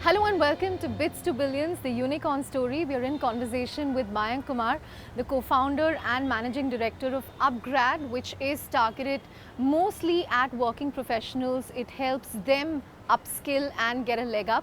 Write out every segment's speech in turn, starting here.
Hello and welcome to Bits to Billions, the unicorn story. We are in conversation with Mayank Kumar, the co-founder and managing director of UpGrad, which is targeted mostly at working professionals. It helps them upskill and get a leg up.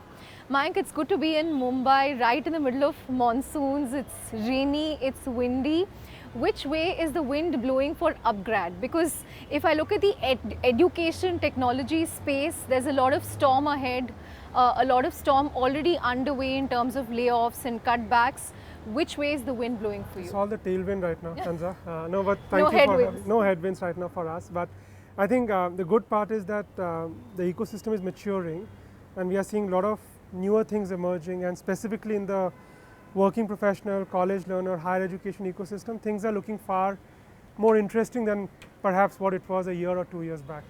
Mayank, it's good to be in Mumbai, right in the middle of monsoons. It's rainy, it's windy. Which way is the wind blowing for UpGrad? Because if I look at the education technology space, there's a lot of storm ahead. A lot of storm already underway in terms of layoffs and cutbacks. Which way is the wind blowing for you? It's all the tailwind right now, Kanza. No headwinds. No headwinds right now for us. But I think the good part is that the ecosystem is maturing, and we are seeing a lot of newer things emerging, and specifically in the working professional, college learner, higher education ecosystem, things are looking far more interesting than perhaps what it was a year or 2 years back.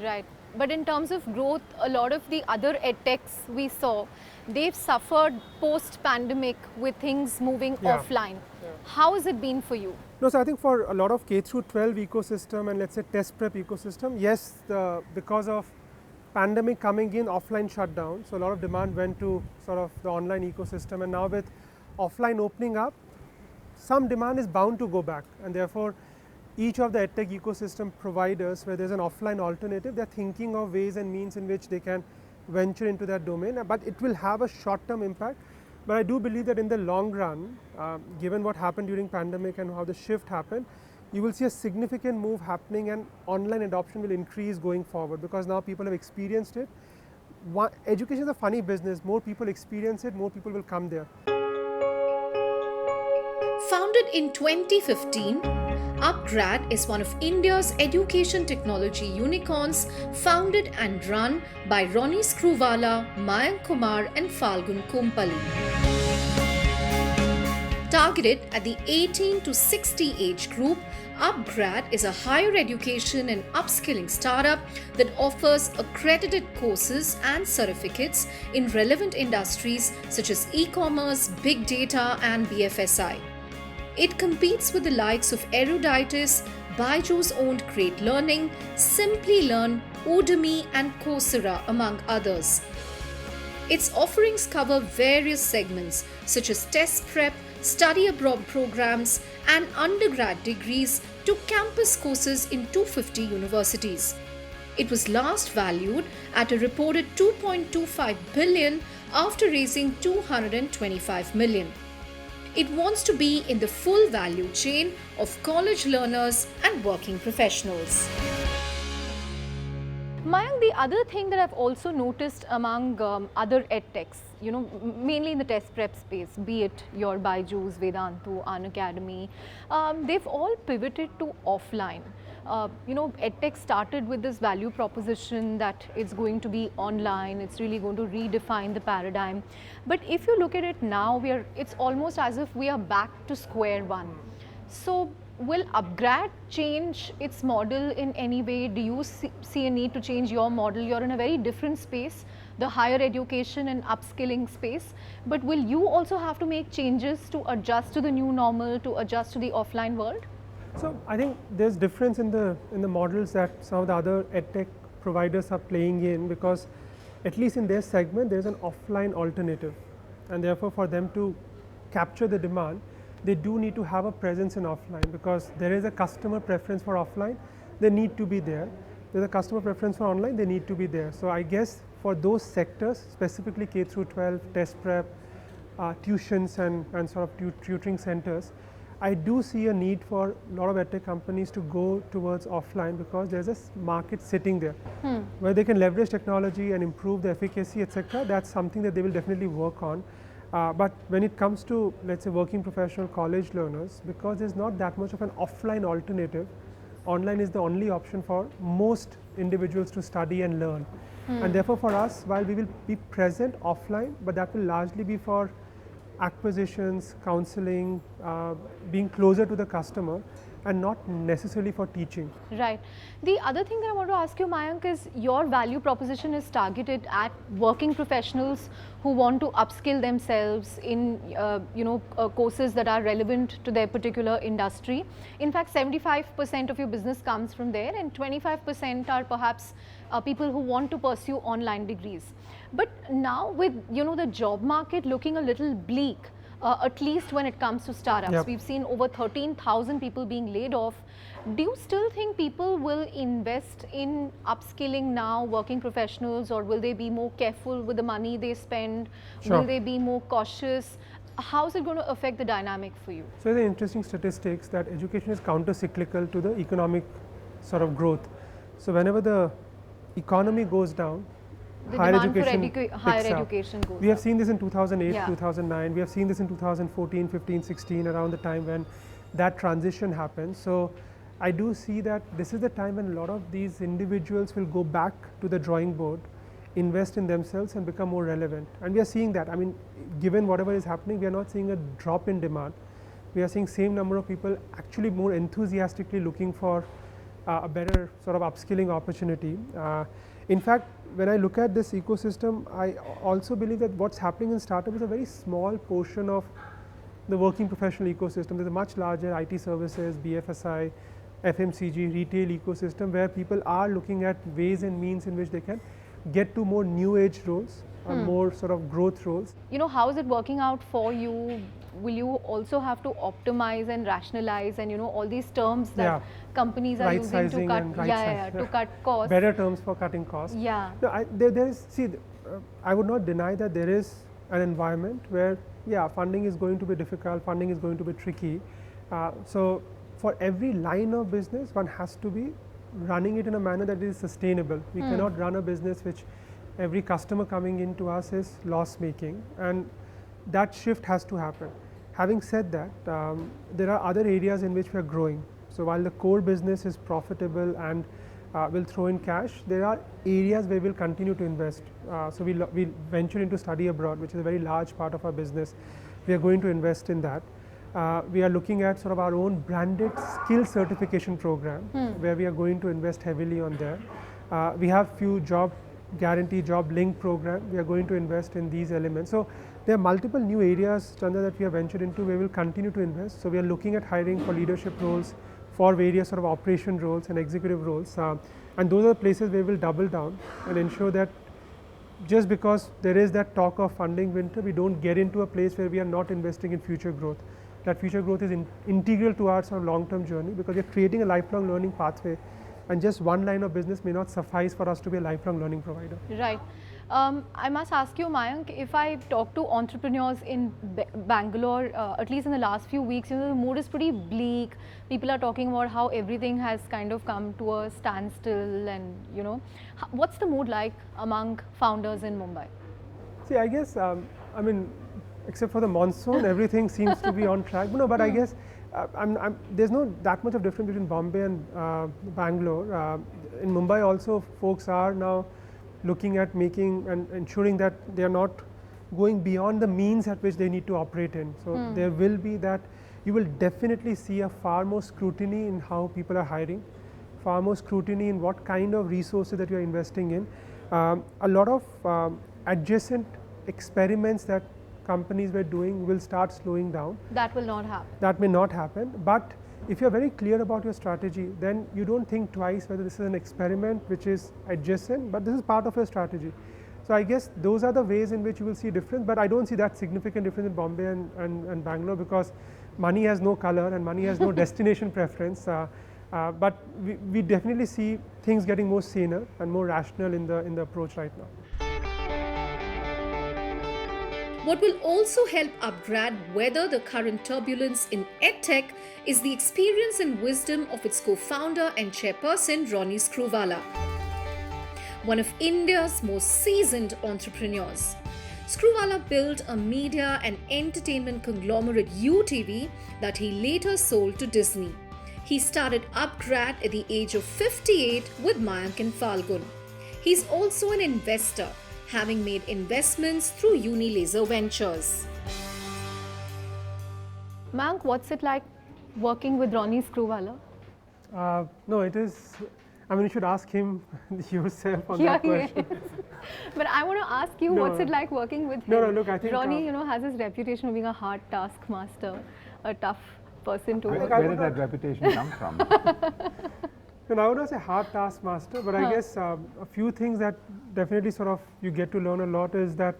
Right. But in terms of growth, a lot of the other edtechs we saw, they've suffered post-pandemic with things moving offline. Yeah. How has it been for you? No, so I think for a lot of K through 12 ecosystem and let's say test prep ecosystem, yes, because of pandemic coming in, offline shut down. So a lot of demand went to sort of the online ecosystem, and now with offline opening up, some demand is bound to go back, and therefore each of the edtech ecosystem providers where there's an offline alternative, they're thinking of ways and means in which they can venture into that domain, but it will have a short-term impact. But I do believe that in the long run, given what happened during pandemic and how the shift happened, you will see a significant move happening, and online adoption will increase going forward because now people have experienced it. Education is a funny business. More people experience it, more people will come there. Founded in 2015, UpGrad is one of India's education technology unicorns, founded and run by Ronnie Screwvala, Mayank Kumar and Phalgun Kompalli. Targeted at the 18 to 60 age group, UpGrad is a higher education and upskilling startup that offers accredited courses and certificates in relevant industries such as e-commerce, big data and BFSI. It competes with the likes of Eruditus, Byju's owned Great Learning, Simply Learn, Udemy and Coursera among others. Its offerings cover various segments such as test prep, study abroad programs and undergrad degrees to campus courses in 250 universities. It was last valued at a reported 2.25 billion after raising 225 million. It wants to be in the full value chain of college learners and working professionals. Mayank, the other thing that I've also noticed among other edtechs, mainly in the test prep space, be it your Byju's, Vedantu, Unacademy, they've all pivoted to offline. EdTech started with this value proposition that it's going to be online, it's really going to redefine the paradigm. But if you look at it now, it's almost as if we are back to square one. So will UpGrad change its model in any way? Do you see a need to change your model? You're in a very different space, the higher education and upskilling space. But will you also have to make changes to adjust to the new normal, to adjust to the offline world? So I think there's difference in the models that some of the other edtech providers are playing in, because at least in their segment there's an offline alternative, and therefore for them to capture the demand, they do need to have a presence in offline, because there is a customer preference for offline, they need to be there. There's a customer preference for online, they need to be there. So I guess for those sectors, specifically K through 12, test prep, tuitions and sort of tutoring centers, I do see a need for a lot of edtech companies to go towards offline, because there's a market sitting there where they can leverage technology and improve the efficacy, etc. That's something that they will definitely work on. But when it comes to, let's say, working professional college learners, because there's not that much of an offline alternative, online is the only option for most individuals to study and learn. And therefore for us, while we will be present offline, but that will largely be for acquisitions, counseling, being closer to the customer, and not necessarily for teaching. Right. The other thing that I want to ask you, Mayank, is your value proposition is targeted at working professionals who want to upskill themselves in courses that are relevant to their particular industry. In fact, 75% of your business comes from there, and 25% are perhaps people who want to pursue online degrees. But now with, you know, the job market looking a little bleak, at least when it comes to startups. Yep. We've seen over 13,000 people being laid off. Do you still think people will invest in upskilling now, working professionals, or will they be more careful with the money they spend? Sure. Will they be more cautious? How is it going to affect the dynamic for you? So the interesting statistics that education is counter-cyclical to the economic sort of growth. So whenever the economy goes down, The higher demand education for higher picks up. education goes We have up. seen this in 2008, Yeah. 2009. We have seen this in 2014, 15, 16, around the time when that transition happened. So I do see that this is the time when a lot of these individuals will go back to the drawing board, invest in themselves and become more relevant. And we are seeing that. I mean, given whatever is happening, we are not seeing a drop in demand. We are seeing same number of people actually more enthusiastically looking for a better sort of upskilling opportunity. In fact, when I look at this ecosystem, I also believe that what's happening in startup is a very small portion of the working professional ecosystem. There's a much larger IT services, BFSI, FMCG, retail ecosystem where people are looking at ways and means in which they can get to more new age roles, more sort of growth roles. You know, how is it working out for you? Will you also have to optimize and rationalize and, you know, all these terms that Yeah. companies are Right using to sizing cut, and right yeah, size. to cut costs? Better terms for cutting costs. Yeah. No, there is, see, I would not deny that there is an environment where, yeah, funding is going to be difficult, funding is going to be tricky. So for every line of business, one has to be running it in a manner that is sustainable. We cannot run a business which every customer coming into us is loss making, and that shift has to happen. Having said that, there are other areas in which we are growing. So while the core business is profitable and will throw in cash, there are areas where we'll continue to invest. So we'll venture into study abroad, which is a very large part of our business. We are going to invest in that. We are looking at sort of our own branded skill certification program, where we are going to invest heavily on there. We have few job guarantee, job link program. We are going to invest in these elements. So there are multiple new areas, Chandra, that we have ventured into where we will continue to invest. So we are looking at hiring for leadership roles, for various sort of operation roles and executive roles. And those are the places where we will double down and ensure that just because there is that talk of funding winter, we don't get into a place where we are not investing in future growth. That future growth is integral to our sort of long-term journey, because we are creating a lifelong learning pathway, and just one line of business may not suffice for us to be a lifelong learning provider. Right. I must ask you, Mayank, if I talk to entrepreneurs in Bangalore, at least in the last few weeks, you know, the mood is pretty bleak. People are talking about how everything has kind of come to a standstill, and, you know, what's the mood like among founders in Mumbai? See, I guess, I mean, except for the monsoon, everything seems to be on track. No, but I guess there's no that much of difference between Bombay and Bangalore. In Mumbai also, folks are now looking at making and ensuring that they are not going beyond the means at which they need to operate in. So there will be that, you will definitely see a far more scrutiny in how people are hiring, far more scrutiny in what kind of resources that you are investing in. A lot of adjacent experiments that companies were doing will start slowing down. That will not happen. That may not happen, but if you're very clear about your strategy, then you don't think twice whether this is an experiment which is adjacent, but this is part of your strategy. So I guess those are the ways in which you will see difference, but I don't see that significant difference in Bombay and Bangalore, because money has no color and money has no destination preference. But we definitely see things getting more saner and more rational in the approach right now. What will also help UpGrad weather the current turbulence in EdTech is the experience and wisdom of its co-founder and chairperson, Ronnie Screwvala, one of India's most seasoned entrepreneurs. Screwvala built a media and entertainment conglomerate UTV that he later sold to Disney. He started UpGrad at the age of 58 with Mayank and Phalgun. He's also an investor, having made investments through Unilaser Ventures. Mayank, what's it like working with Ronnie Screwvala? No, it is, I mean, you should ask him yourself on that question. But I want to ask you, what's it like working with him? No, look, I think Ronnie, you know, has his reputation of being a hard taskmaster, a tough person to work Where did that reputation come from? And I would not say hard taskmaster, but I guess a few things that definitely sort of you get to learn a lot is that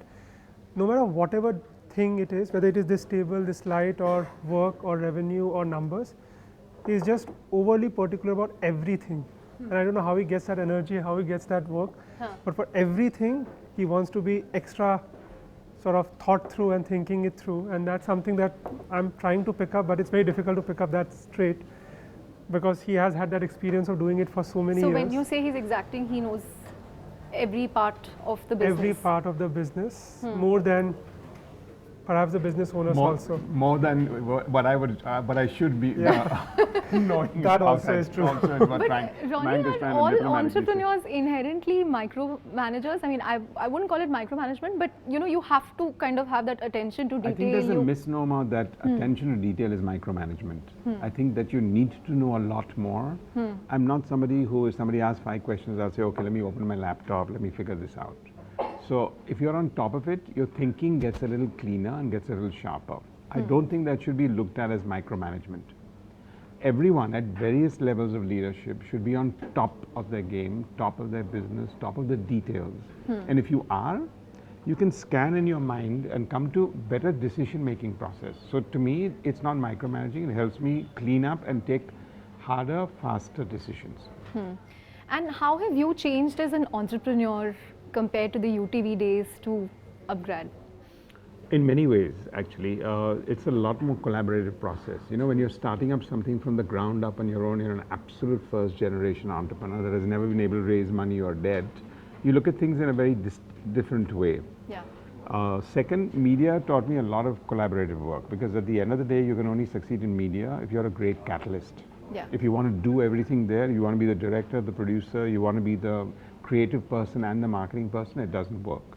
no matter whatever thing it is, whether it is this table, this slide, or work, or revenue, or numbers, he is just overly particular about everything. And I don't know how he gets that energy, how he gets that work, but for everything, he wants to be extra sort of thought through and thinking it through, and that's something that I'm trying to pick up, but it's very difficult to pick up that trait because he has had that experience of doing it for so many years. So when you say he's exacting, he knows every part of the business. Every part of the business, more than perhaps the business owners also. More than what I should be knowing. That also is true. But Ronnie, are all entrepreneurs inherently micromanagers? I mean, I wouldn't call it micromanagement, but you know, you have to kind of have that attention to detail. I think there's a misnomer that attention to detail is micromanagement. I think that you need to know a lot more. I'm not somebody who, if somebody asks 5 questions, I'll say, okay, let me open my laptop, let me figure this out. So if you're on top of it, your thinking gets a little cleaner and gets a little sharper. I don't think that should be looked at as micromanagement. Everyone at various levels of leadership should be on top of their game, top of their business, top of the details. And if you are, you can scan in your mind and come to better decision-making process. So to me, it's not micromanaging. It helps me clean up and take harder, faster decisions. And how have you changed as an entrepreneur compared to the UTV days to UpGrad? In many ways, actually, it's a lot more collaborative process. You know, when you're starting up something from the ground up on your own, you're an absolute first-generation entrepreneur that has never been able to raise money or debt. You look at things in a very different way. Yeah. Second, media taught me a lot of collaborative work because at the end of the day, you can only succeed in media if you're a great catalyst. Yeah. If you want to do everything there, you want to be the director, the producer, you want to be the creative person and the marketing person, it doesn't work.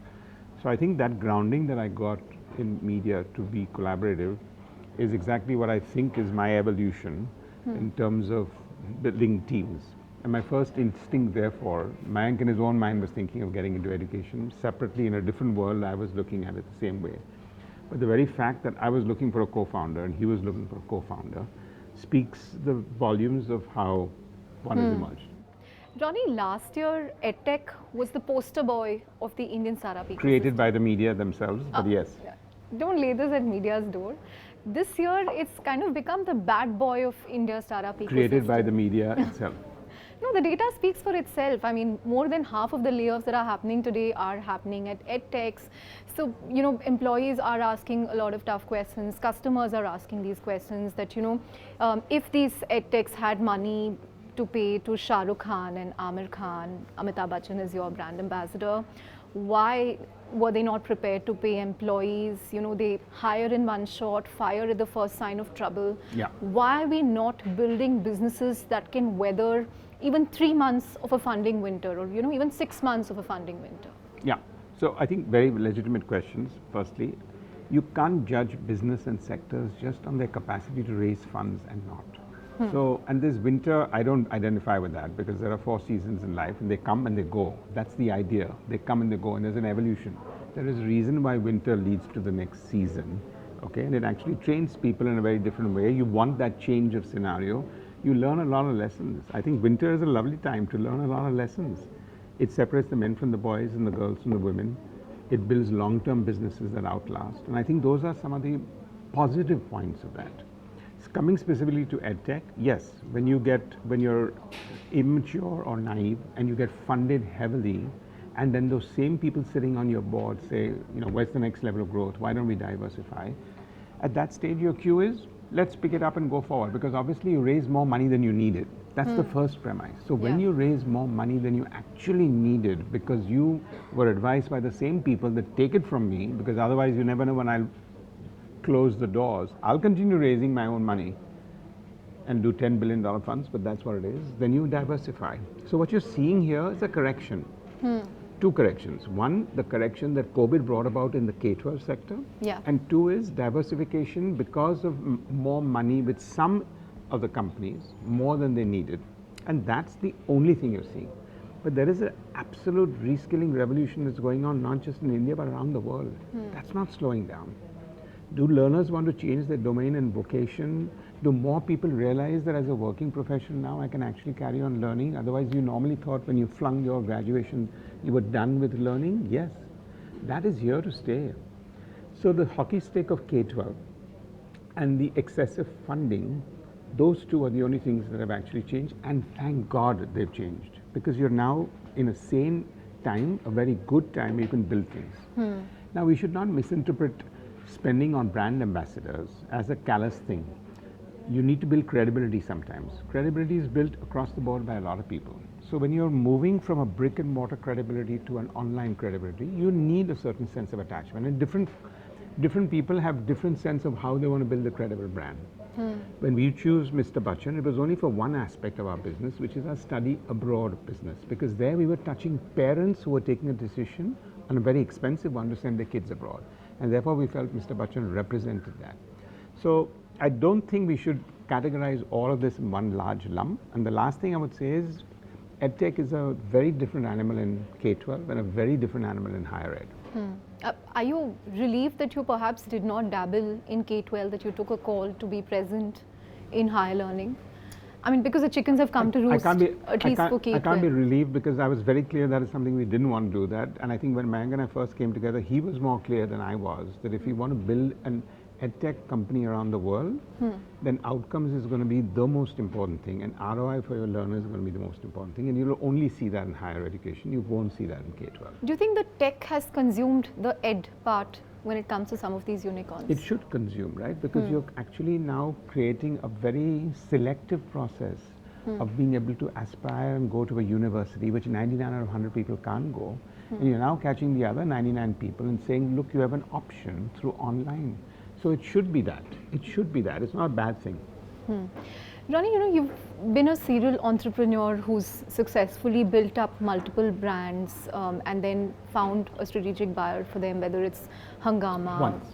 So I think that grounding that I got in media to be collaborative is exactly what I think is my evolution in terms of building teams. And my first instinct, therefore, Mayank in his own mind was thinking of getting into education. Separately, in a different world, I was looking at it the same way. But the very fact that I was looking for a co-founder and he was looking for a co-founder speaks the volumes of how one has emerged. Ronnie, last year, EdTech was the poster boy of the Indian startup ecosystem. Created by the media themselves, but yes. Don't lay this at media's door. This year, it's kind of become the bad boy of India's startup ecosystem. Created by the media itself. No, the data speaks for itself. I mean, more than half of the layoffs that are happening today are happening at EdTechs. So, you know, employees are asking a lot of tough questions. Customers are asking these questions that, you know, if these EdTechs had money to pay to Shah Rukh Khan and Amir Khan, Amitabh Bachchan is your brand ambassador, why were they not prepared to pay employees? You know, they hire in one shot, fire at the first sign of trouble. Yeah. Why are we not building businesses that can weather even 3 months of a funding winter, or, you know, even 6 months of a funding winter? Yeah. So I think very legitimate questions. Firstly, you can't judge business and sectors just on their capacity to raise funds and not. So, and this winter, I don't identify with that because there are 4 seasons in life and they come and they go. That's the idea. They come and they go and there's an evolution. There is a reason why winter leads to the next season, okay? And it actually trains people in a very different way. You want that change of scenario. You learn a lot of lessons. I think winter is a lovely time to learn a lot of lessons. It separates the men from the boys and the girls from the women. It builds long-term businesses that outlast. And I think those are some of the positive points of that. Coming specifically to EdTech, yes, when you're immature or naive and you get funded heavily, and then those same people sitting on your board say, you know, where's the next level of growth? Why don't we diversify? At that stage, your cue is, let's pick it up and go forward, because obviously you raise more money than you needed. That's the first premise. So when you raise more money than you actually needed, because you were advised by the same people that take it from me, because otherwise you never know when I'll close the doors, I'll continue raising my own money and do $10 billion funds, but that's what it is. Then you diversify. So what you're seeing here is a correction. 2 corrections. One, the correction that COVID brought about in the K-12 sector. Yeah. And 2 is diversification because of more money with some of the companies, more than they needed. And that's the only thing you're seeing. But there is an absolute reskilling revolution that's going on, not just in India, but around the world. That's not slowing down. Do learners want to change their domain and vocation Do more people realize that as a working professional now I can actually carry on learning? Otherwise you normally thought when you flung your graduation you were done with learning. Yes, that is here to stay. So the hockey stick of K-12 and the excessive funding, those two are the only things that have actually changed, and thank God they've changed, because you're now in a sane time, a very good time, you can build things. Now we should not misinterpret spending on brand ambassadors as a callous thing. You need to build credibility sometimes. Credibility is built across the board by a lot of people. So when you're moving from a brick and mortar credibility to an online credibility, you need a certain sense of attachment, and different people have different sense of how they want to build a credible brand. When we choose Mr. Bachchan, it was only for one aspect of our business, which is our study abroad business, because there we were touching parents who were taking a decision on a very expensive one to send their kids abroad, and therefore we felt Mr. Bachchan represented that. So I don't think we should categorize all of this in one large lump. And the last thing I would say is EdTech is a very different animal in K-12 and a very different animal in higher ed. Are you relieved that you perhaps did not dabble in K-12, that you took a call to be present in higher learning? I mean, because the chickens have come to roost, at least for K-12. I can't be relieved, because I was very clear that is something we didn't want to do that. And I think when Mayank and I first came together, he was more clear than I was, that if we want to build an EdTech company around the world, then outcomes is going to be the most important thing, and ROI for your learners is going to be the most important thing, and you'll only see that in higher education. You won't see that in K-12. Do you think the tech has consumed the ed part when it comes to some of these unicorns? It should consume, right? Because you're actually now creating a very selective process of being able to aspire and go to a university, which 99 out of 100 people can't go. And you're now catching the other 99 people and saying, look, you have an option through online. So it should be that. It should be that. It's not a bad thing. Ronnie, you've been a serial entrepreneur who's successfully built up multiple brands and then found a strategic buyer for them, whether it's Hungama. Once.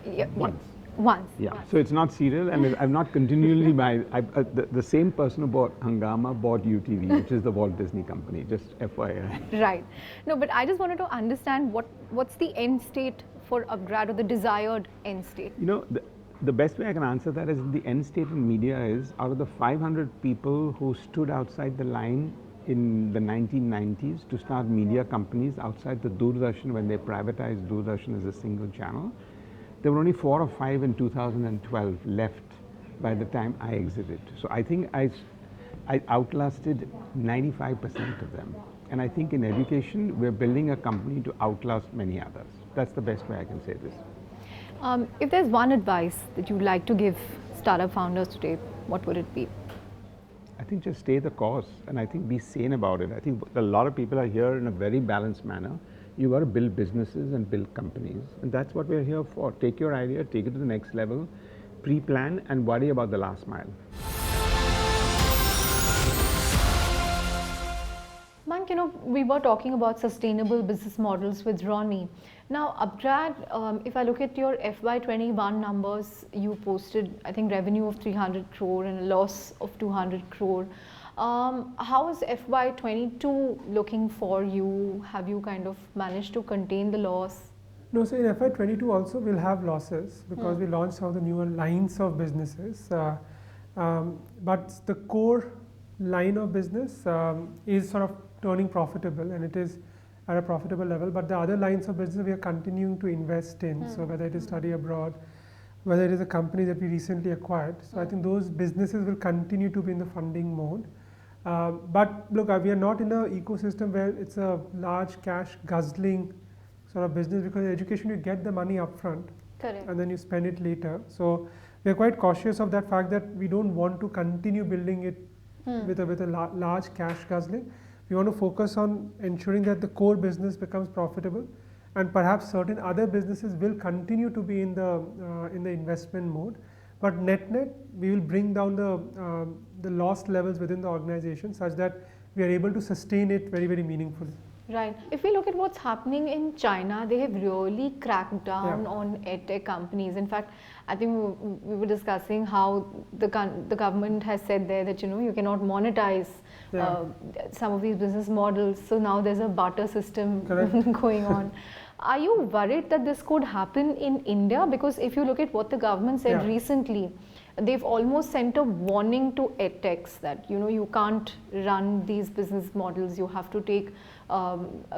Yeah, Once. Once. Yeah. Once. So it's not serial, and I've not continually the same person who bought Hungama bought UTV, which is the Walt Disney company, just FYI. Right. No, but I just wanted to understand what's the end state for UpGrad, or the desired end state? The best way I can answer that is the end state in media is, out of the 500 people who stood outside the line in the 1990s to start media companies outside the Doordarshan when they privatized Doordarshan as a single channel, there were only 4 or 5 in 2012 left by the time I exited. So I think I outlasted 95% of them. And I think in education, we're building a company to outlast many others. That's the best way I can say this. If there's one advice that you'd like to give startup founders today, what would it be? I think just stay the course, and I think be sane about it. I think a lot of people are here in a very balanced manner. You got to build businesses and build companies, and that's what we're here for. Take your idea, take it to the next level, pre-plan, and worry about the last mile. Mayank, we were talking about sustainable business models with Ronnie. Now, UpGrad, if I look at your FY21 numbers, you posted, I think, revenue of 300 crore and a loss of 200 crore. How is FY22 looking for you? Have you kind of managed to contain the loss? No, so in FY22 also we'll have losses, because we launched some of the newer lines of businesses. But the core line of business is sort of turning profitable, and it is at a profitable level. But the other lines of business we are continuing to invest in. So whether it is study abroad, whether it is a company that we recently acquired. So I think those businesses will continue to be in the funding mode. But look, we are not in an ecosystem where it's a large cash guzzling sort of business, because in education you get the money upfront. Correct. And then you spend it later. So we are quite cautious of that fact that we don't want to continue building it with a large cash guzzling. We want to focus on ensuring that the core business becomes profitable, and perhaps certain other businesses will continue to be in the investment mode. But net, we will bring down the loss levels within the organization such that we are able to sustain it very, very meaningfully. Right. If we look at what's happening in China, they have really cracked down on edtech companies. In fact, I think we were discussing how the government has said there that you cannot monetize some of these business models. So now there's a barter system going on. Are you worried that this could happen in India? Because if you look at what the government said recently, they've almost sent a warning to edtechs that you can't run these business models. You have to take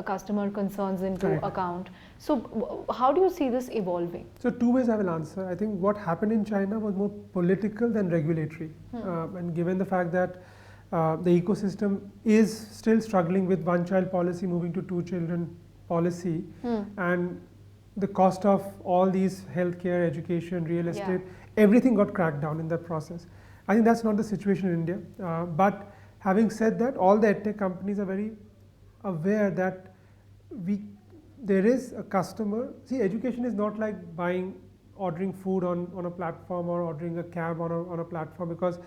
customer concerns into account. So how do you see this evolving? So two ways I will answer. I think what happened in China was more political than regulatory, and given the fact that the ecosystem is still struggling with one-child policy moving to two-children policy, and the cost of all these healthcare, education, real estate, everything got cracked down in that process. I think that's not the situation in India. But having said that, all the edtech companies are very aware that there is a customer. See, education is not like ordering food on a platform or ordering a cab on a platform, because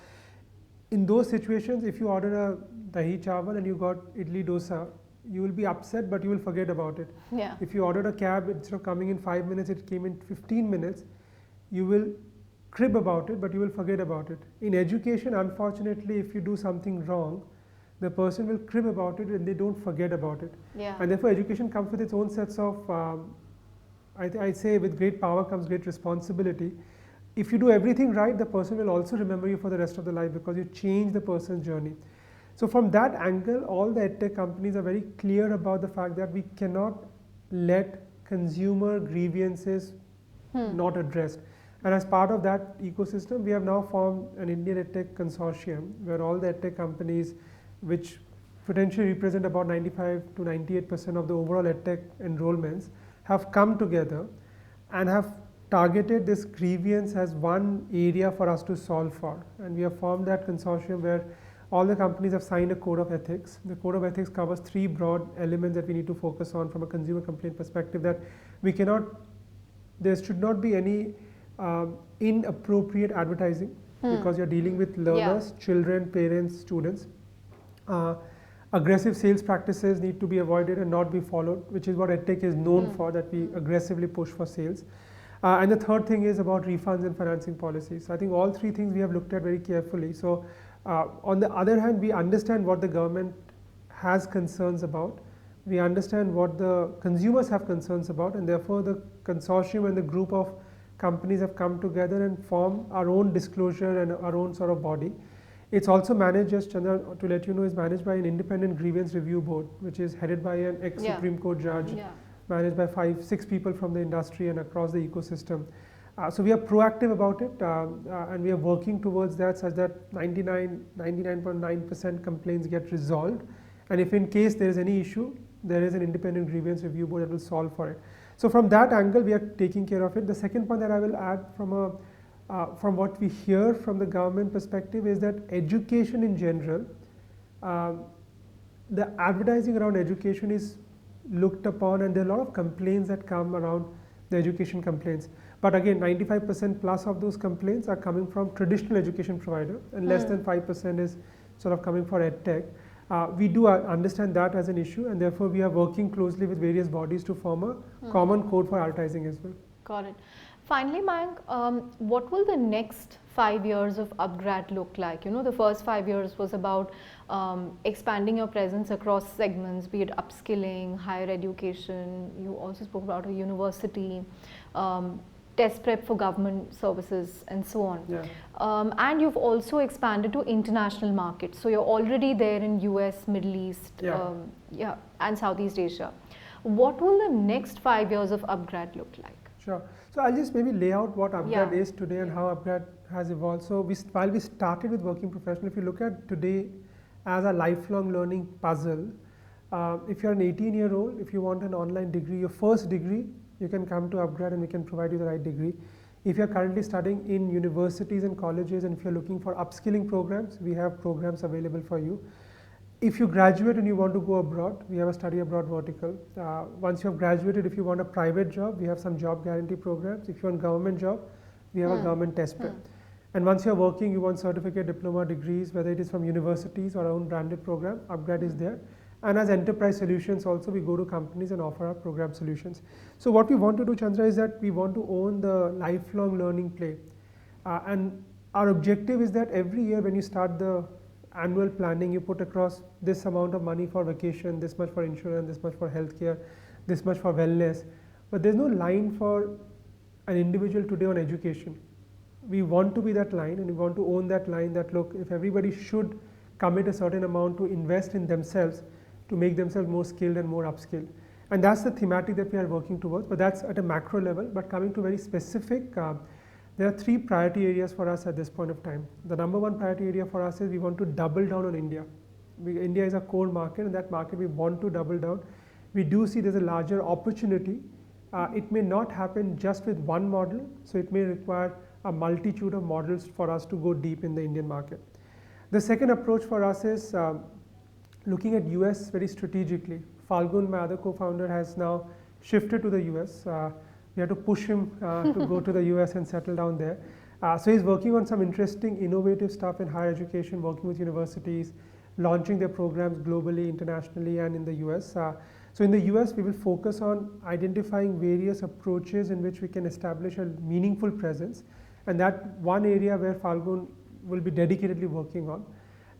in those situations, if you order a dahi chawal and you got idli dosa, you will be upset, but you will forget about it. Yeah. If you ordered a cab, instead of coming in 5 minutes, it came in 15 minutes, you will crib about it, but you will forget about it. In education, unfortunately, if you do something wrong, the person will crib about it and they don't forget about it. Yeah. And therefore, education comes with its own sets of, I say with great power comes great responsibility. If you do everything right, the person will also remember you for the rest of the life, because you change the person's journey. So from that angle, all the edtech companies are very clear about the fact that we cannot let consumer grievances not addressed. And as part of that ecosystem, we have now formed an Indian edtech consortium where all the edtech companies, which potentially represent about 95 to 98% of the overall edtech enrollments, have come together and have targeted this grievance as one area for us to solve for. And we have formed that consortium where all the companies have signed a code of ethics. The code of ethics covers 3 broad elements that we need to focus on from a consumer complaint perspective, that there should not be any inappropriate advertising, because you're dealing with learners, children, parents, students. Aggressive sales practices need to be avoided and not be followed, which is what edtech is known for, that we aggressively push for sales. And the third thing is about refunds and financing policies. So I think all 3 things we have looked at very carefully. So on the other hand, we understand what the government has concerns about. We understand what the consumers have concerns about, and therefore the consortium and the group of companies have come together and formed our own disclosure and our own sort of body. It's also managed, just Chandra, to let you know, is managed by an independent grievance review board, which is headed by an ex-Supreme Court judge, managed by 5-6 people from the industry and across the ecosystem. So we are proactive about it, and we are working towards that, such that 99.9% complaints get resolved. And if in case there is any issue, there is an independent grievance review board that will solve for it. So from that angle, we are taking care of it. The second point that I will add from what we hear from the government perspective is that education in general, the advertising around education is looked upon, and there are a lot of complaints that come around the education complaints. But again, 95% plus of those complaints are coming from traditional education provider, and less than 5% is sort of coming for edtech. We do understand that as an issue, and therefore we are working closely with various bodies to form a common code for advertising as well. Got it. Finally, Mayank, what will the next 5 years of UpGrad look like? The first 5 years was about expanding your presence across segments, be it upskilling, higher education. You also spoke about a university, test prep for government services, and so on. And you've also expanded to international markets. So you're already there in US, Middle East, and Southeast Asia. What will the next 5 years of UpGrad look like? Sure. So I'll just maybe lay out what UpGrad is today and how UpGrad has evolved. So while we started with working professional, if you look at today as a lifelong learning puzzle, if you're an 18-year-old, if you want an online degree, your first degree, you can come to UpGrad and we can provide you the right degree. If you're currently studying in universities and colleges, and if you're looking for upskilling programs, we have programs available for you. If you graduate and you want to go abroad, we have a study abroad vertical. Once you have graduated, if you want a private job, we have some job guarantee programs. If you want government job, we have a government test prep. And once you're working, you want certificate, diploma, degrees, whether it is from universities or our own branded program, UpGrad is there. And as enterprise solutions also, we go to companies and offer our program solutions. So what we want to do, Chandra, is that we want to own the lifelong learning play. And our objective is that every year when you start the annual planning, you put across this amount of money for vacation, this much for insurance, this much for healthcare, this much for wellness. but there's no line for an individual today on education. We want to be that line, and we want to own that line that, look, if everybody should commit a certain amount to invest in themselves to make themselves more skilled and more upskilled. And that's the thematic that we are working towards, but that's at a macro level. But coming to very specific, there are 3 priority areas for us at this point of time. The number 1 priority area for us is we want to double down on India. India is a core market, and that market we want to double down. We do see there's a larger opportunity. It may not happen just with one model, so it may require a multitude of models for us to go deep in the Indian market. The second approach for us is looking at US very strategically. Phalgun, my other co-founder, has now shifted to the US. We had to push him to go to the US and settle down there. So he's working on some interesting, innovative stuff in higher education, working with universities, launching their programs globally, internationally, and in the US. So in the US, we will focus on identifying various approaches in which we can establish a meaningful presence, and that one area where Phalgun will be dedicatedly working on.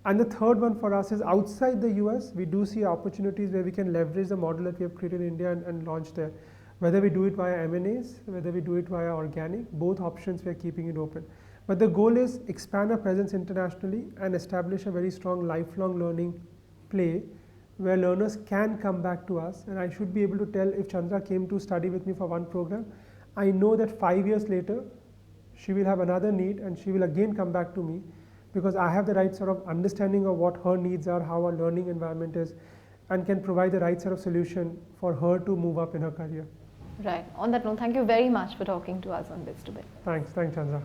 And the third one for us is outside the US, we do see opportunities where we can leverage the model that we have created in India and launch there. Whether we do it via M&As, whether we do it via organic, both options we are keeping it open. But the goal is expand our presence internationally and establish a very strong lifelong learning play where learners can come back to us. And I should be able to tell, if Chandra came to study with me for one program, I know that 5 years later, she will have another need and she will again come back to me, because I have the right sort of understanding of what her needs are, how her learning environment is, and can provide the right sort of solution for her to move up in her career. Right. On that note, thank you very much for talking to us on Biz to Biz. Thanks, Chandra.